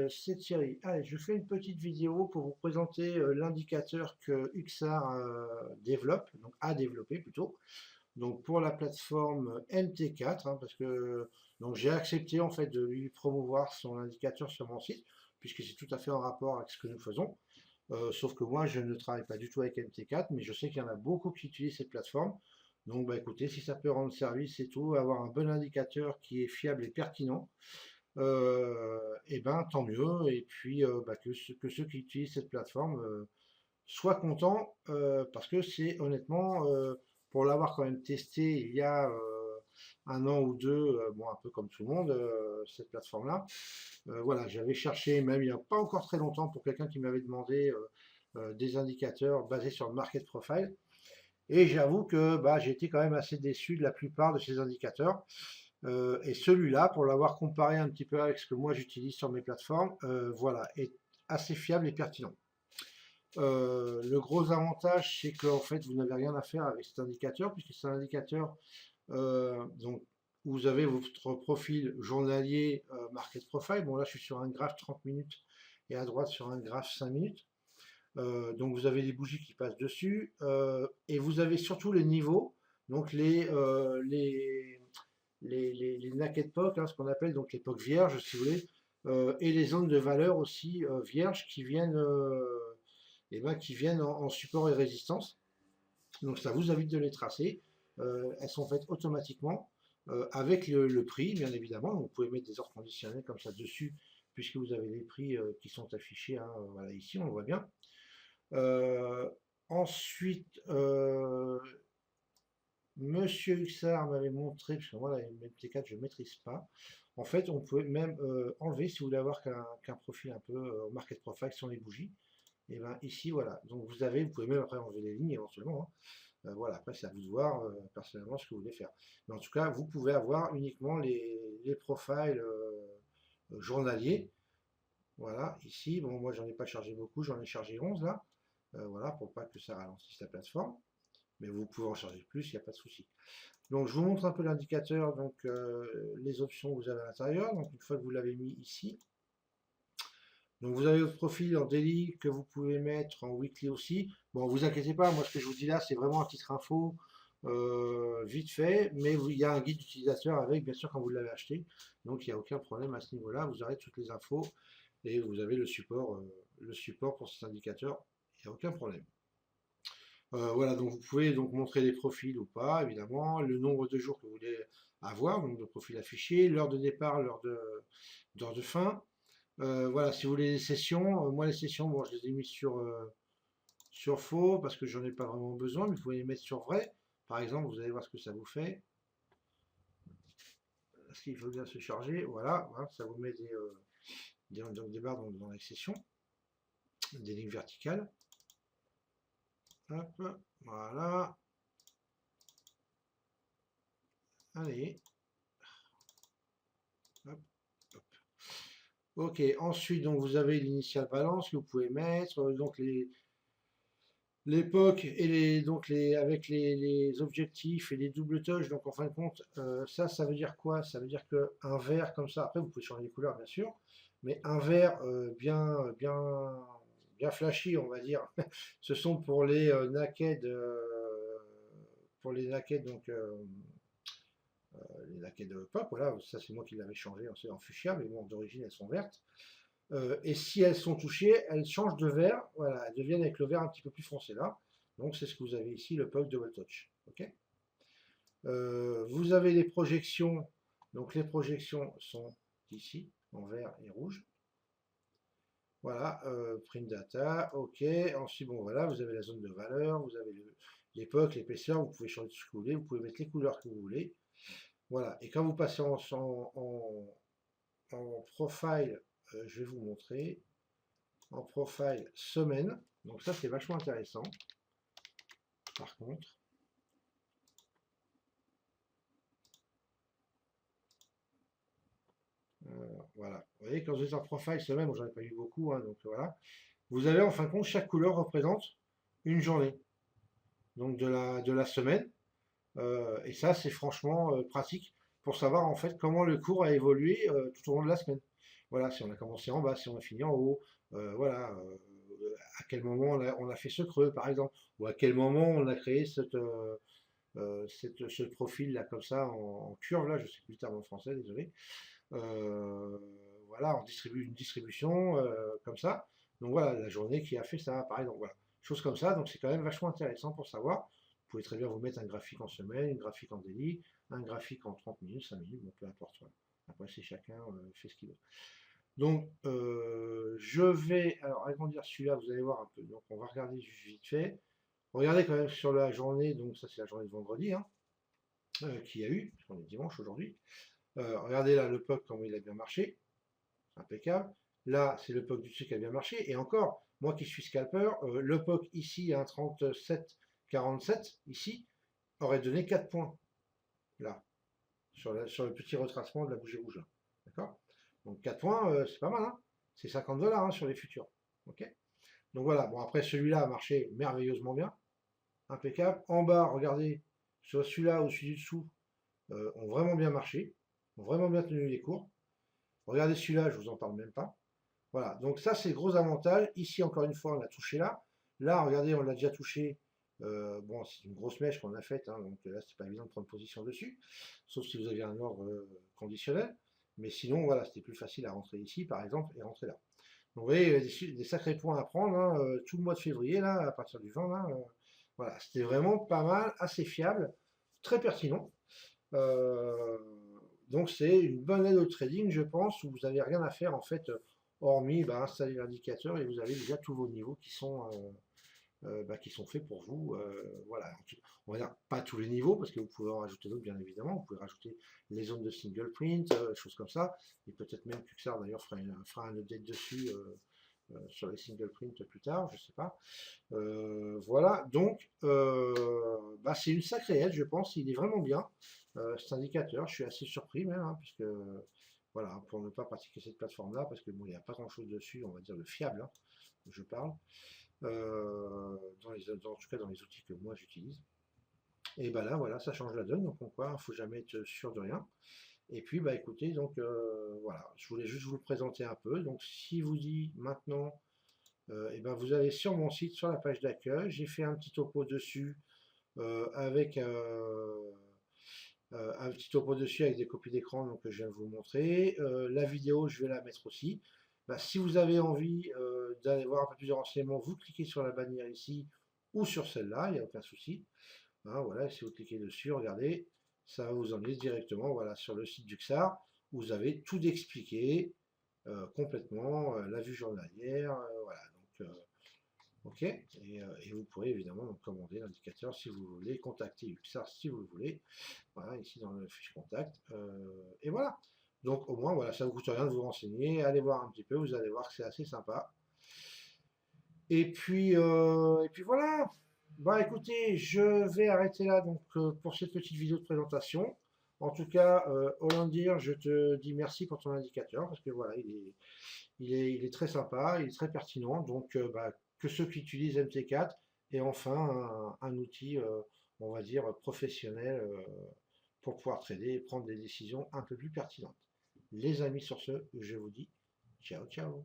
c'est Thierry. Allez, je fais une petite vidéo pour vous présenter l'indicateur que Uxar développe, donc a développé plutôt, donc pour la plateforme MT4, parce que donc j'ai accepté en fait de lui promouvoir son indicateur sur mon site, puisque c'est tout à fait en rapport avec ce que nous faisons. Sauf que moi, je ne travaille pas du tout avec MT4, mais je sais qu'il y en a beaucoup qui utilisent cette plateforme. Donc, bah, écoutez, si ça peut rendre service et tout, avoir un bon indicateur qui est fiable et pertinent, et ben tant mieux. Et puis bah, que ceux qui utilisent cette plateforme soient contents, parce que c'est honnêtement, pour l'avoir quand même testé il y a un an ou deux, bon, un peu comme tout le monde, cette plateforme-là. Voilà, j'avais cherché, même il n'y a pas encore très longtemps, pour quelqu'un qui m'avait demandé des indicateurs basés sur le market profile. Et j'avoue que bah, j'ai été quand même assez déçu de la plupart de ces indicateurs. Et celui-là, pour l'avoir comparé un petit peu avec ce que moi j'utilise sur mes plateformes, voilà, est assez fiable et pertinent. Le gros avantage, c'est qu'en fait, vous n'avez rien à faire avec cet indicateur, puisque c'est un indicateur donc, vous avez votre profil journalier market profile. Bon, là, je suis sur un graphe 30 minutes et à droite sur un graphe 5 minutes. Donc, vous avez les bougies qui passent dessus et vous avez surtout les niveaux, donc les naked POC, ce qu'on appelle donc les POC vierges, si vous voulez, et les zones de valeur aussi vierges qui viennent en support et résistance. Donc ça vous invite de les tracer. Elles sont faites automatiquement avec le prix, bien évidemment. Donc, vous pouvez mettre des ordres conditionnels comme ça dessus, puisque vous avez les prix qui sont affichés. Voilà, ici, on le voit bien. Euh, ensuite, Monsieur Huxard m'avait montré, parce que moi, la MT4, je ne maîtrise pas. En fait, on peut même enlever, si vous voulez avoir qu'un profil un peu au market profile sur les bougies. Et bien ici, voilà. Donc vous pouvez même après enlever les lignes éventuellement. Voilà, après c'est à vous de voir personnellement ce que vous voulez faire. Mais en tout cas, vous pouvez avoir uniquement les profiles journaliers. Voilà, ici, bon, moi j'en ai pas chargé beaucoup, j'en ai chargé 11 là. Voilà, pour pas que ça ralentisse la plateforme. Mais vous pouvez en charger plus, il n'y a pas de souci. Donc je vous montre un peu l'indicateur, donc les options que vous avez à l'intérieur. Donc une fois que vous l'avez mis ici, donc vous avez votre profil en daily que vous pouvez mettre en weekly aussi. Bon, vous inquiétez pas, moi ce que je vous dis là, c'est vraiment un titre info vite fait, mais il y a un guide d'utilisateur avec, bien sûr, quand vous l'avez acheté. Donc il n'y a aucun problème à ce niveau-là. Vous aurez toutes les infos et vous avez le support pour cet indicateur. Il n'y a aucun problème. Voilà, donc vous pouvez donc montrer les profils ou pas, évidemment, le nombre de jours que vous voulez avoir, donc de profils affichés, l'heure de départ, d'heure de fin. Voilà, si vous voulez les sessions, moi les sessions, bon, je les ai mis sur faux parce que j'en ai pas vraiment besoin, mais vous pouvez les mettre sur vrai. Par exemple, vous allez voir ce que ça vous fait. Est-ce qu'il faut bien se charger? Voilà, voilà, ça vous met des barres dans les sessions, des lignes verticales. Hop, voilà. Allez. Hop, hop. Ok, ensuite, donc vous avez l'initial balance que vous pouvez mettre, donc l'époque et avec les objectifs et les doubles touches. Donc en fin de compte, ça veut dire quoi? Ça veut dire qu'un vert comme ça, après vous pouvez changer les couleurs bien sûr, mais un vert bien flashy, on va dire, ce sont pour les naked, donc les naked pop, voilà, ça c'est moi qui l'avais changé en fuchsia, mais bon, d'origine elles sont vertes. Et si elles sont touchées, elles changent de vert, voilà, elles deviennent avec le vert un petit peu plus foncé là. Donc c'est ce que vous avez ici, le POC Double Touch. Ok. Vous avez les projections, donc les projections sont ici, en vert et rouge. Voilà, print data, ok. Ensuite, bon voilà, vous avez la zone de valeur, vous avez l'époque, l'épaisseur, vous pouvez changer tout ce que vous voulez, vous pouvez mettre les couleurs que vous voulez. Voilà, et quand vous passez en profile, je vais vous montrer, en profile semaine. Donc ça c'est vachement intéressant. Par contre, voilà. Vous voyez, quand vous êtes en profile semaine, bon, j'en ai pas eu beaucoup, donc voilà. Vous avez en fin de compte, chaque couleur représente une journée, donc de la semaine. Et ça, c'est franchement pratique pour savoir en fait comment le cours a évolué tout au long de la semaine. Voilà, si on a commencé en bas, si on a fini en haut, voilà, à quel moment on a fait ce creux, par exemple, ou à quel moment on a créé ce profil-là, comme ça, en curve, là, je sais plus le terme en français, désolé. Euh, voilà, on distribue une distribution, comme ça. Donc voilà, la journée qui a fait ça, par exemple, voilà. Choses comme ça, donc c'est quand même vachement intéressant pour savoir. Vous pouvez très bien vous mettre un graphique en semaine, un graphique en daily, un graphique en 30 minutes, 5 minutes, bon, peu importe. Voilà. Après, c'est chacun fait ce qu'il veut. Donc, je vais, alors, agrandir celui-là, vous allez voir un peu. Donc, on va regarder juste vite fait. Regardez quand même sur la journée, donc ça c'est la journée de vendredi, hein, qu'il y a eu, parce qu'on est dimanche aujourd'hui. Regardez là le POC, comment il a bien marché, impeccable. Là, c'est le POC du dessus qui a bien marché. Et encore, moi qui suis scalper, le POC ici à un 37,47, ici, aurait donné 4 points, là, sur le petit retracement de la bougie rouge, là. D'accord? Donc 4 points, c'est pas mal, hein. C'est 50 $ hein, sur les futurs. Ok? Donc voilà, bon après celui-là a marché merveilleusement bien, impeccable. En bas, regardez, soit celui-là ou celui du dessous ont vraiment bien marché, ont vraiment bien tenu les cours. Regardez celui-là, je vous en parle même pas. Voilà, donc ça c'est le gros avantage. Ici, encore une fois, on a touché là. Là, regardez, on l'a déjà touché. Bon, c'est une grosse mèche qu'on a faite, hein, donc là, c'est pas évident de prendre position dessus, sauf si vous aviez un ordre conditionnel. Mais sinon, voilà, c'était plus facile à rentrer ici, par exemple, et rentrer là. Donc, vous voyez, il y a des sacrés points à prendre, hein, tout le mois de février, là, à partir du 20, là, voilà, c'était vraiment pas mal, assez fiable, très pertinent. Euh, donc c'est une bonne aide au trading, je pense, où vous n'avez rien à faire en fait, hormis bah, installer l'indicateur et vous avez déjà tous vos niveaux qui sont faits pour vous. Voilà, on va dire pas tous les niveaux parce que vous pouvez en rajouter d'autres bien évidemment. Vous pouvez rajouter les zones de single print, choses comme ça. Et peut-être même que Pixar d'ailleurs fera un update dessus. Sur les single print plus tard, je sais pas. Voilà, donc bah, c'est une sacrée aide, je pense. Il est vraiment bien, cet indicateur. Je suis assez surpris même, hein, puisque voilà, pour ne pas pratiquer cette plateforme-là, parce que bon, il n'y a pas grand-chose dessus, on va dire le fiable, hein, je parle, en tout cas dans les outils que moi j'utilise. Et bah là, voilà, ça change la donne, donc il ne faut jamais être sûr de rien. Et puis, bah écoutez, donc voilà, je voulais juste vous le présenter un peu. Donc, si vous dit maintenant, et ben vous allez sur mon site, sur la page d'accueil, j'ai fait un petit topo dessus avec un petit topo dessus avec des copies d'écran donc, que je viens de vous montrer. La vidéo, je vais la mettre aussi. Bah, si vous avez envie d'aller voir un peu plus de renseignements, vous cliquez sur la bannière ici ou sur celle-là, il n'y a aucun souci. Hein, voilà, si vous cliquez dessus, regardez, ça va vous emmener directement voilà, sur le site du XAR, où vous avez tout expliqué complètement, la vue journalière, voilà. Donc, ok, et vous pourrez évidemment donc, commander l'indicateur si vous voulez, contacter UXAR si vous le voulez, voilà, ici dans le fiche contact, et voilà. Donc au moins, voilà, ça ne vous coûte rien de vous renseigner, allez voir un petit peu, vous allez voir que c'est assez sympa. Et puis voilà. Bah écoutez, je vais arrêter là donc pour cette petite vidéo de présentation. En tout cas, Hollandir, je te dis merci pour ton indicateur parce que voilà, il est très sympa, il est très pertinent. Donc bah, que ceux qui utilisent MT4 et enfin un outil, on va dire, professionnel pour pouvoir trader et prendre des décisions un peu plus pertinentes. Les amis, sur ce, je vous dis ciao ciao.